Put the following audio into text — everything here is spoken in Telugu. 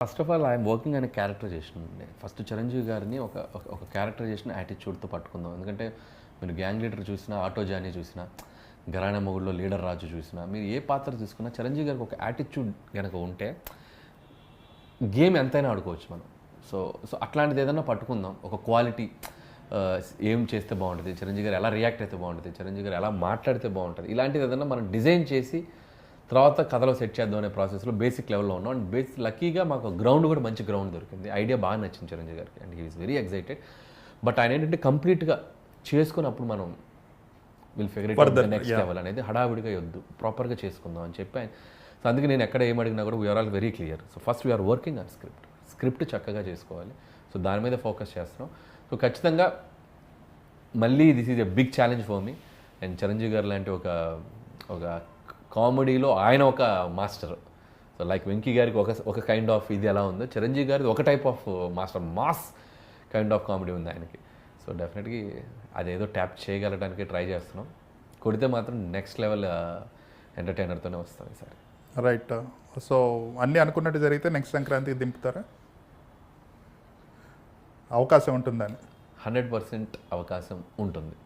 First of all I'm working అనే క్యారెక్టరైజేషన్ అండి. ఫస్ట్ చిరంజీవి గారిని ఒక ఒక ఒక క్యారెక్టరైజేషన్ యాటిట్యూడ్తో పట్టుకుందాం. ఎందుకంటే మీరు గ్యాంగ్ లీడర్ చూసినా, ఆటో జానీ చూసినా, ఘరానా మొగుడులో లీడర్ రాజు చూసినా, మీరు ఏ పాత్ర తీసుకున్నా చిరంజీవి గారికి ఒక యాటిట్యూడ్ కనుక ఉంటే గేమ్ ఎంతైనా ఆడుకోవచ్చు మనం. సో సో అట్లాంటిది ఏదైనా పట్టుకుందాం. ఒక క్వాలిటీ ఏం చేస్తే బాగుంటుంది, చిరంజీవి గారు ఎలా రియాక్ట్ అయితే బాగుంటుంది, చిరంజీవి గారు ఎలా మాట్లాడితే బాగుంటుంది, ఇలాంటిది ఏదైనా మనం డిజైన్ చేసి తర్వాత కథలో సెట్ చేద్దాం అనే ప్రాసెస్లో బేసిక్ లెవెల్లో ఉన్నాం. అండ్ లక్కీగా మాకు గ్రౌండ్ కూడా మంచి గ్రౌండ్ దొరికింది. ఐడియా బాగా నచ్చింది చిరంజీవి గారికి and he is very excited. But ఆయన ఏంటంటే కంప్లీట్గా చేసుకున్నప్పుడు మనం will figure it next level అనేది హడావిడిగా వద్దు, ప్రాపర్గా చేసుకుందాం అని చెప్పి ఆయన. సో అందుకే నేను ఎక్కడ ఏం అడిగినా కూడా we're all very clear. So first we're working on script చక్కగా చేసుకోవాలి. సో దాని మీద ఫోకస్ చేస్తున్నాం. సో ఖచ్చితంగా మళ్ళీ this is a big challenge for me. And Chiranjeevi గారు లాంటి ఒక కామెడీలో ఆయన ఒక మాస్టర్. సో లైక్ వెంకీ గారికి ఒక కైండ్ ఆఫ్ ఇది ఎలా ఉందో, చిరంజీవి గారిది ఒక type of master mass kind of comedy ఉంది ఆయనకి. సో డెఫినెట్గా అదేదో ట్యాప్ చేయగలడానికి ట్రై చేస్తున్నాం. కొడితే మాత్రం నెక్స్ట్ లెవెల్ ఎంటర్టైనర్తోనే వస్తాం ఈసారి. రైట్. సో అన్నీ అనుకున్నట్టు జరిగితే నెక్స్ట్ సంక్రాంతికి దింపుతారా? అవకాశం ఉంటుందని 100% అవకాశం ఉంటుంది.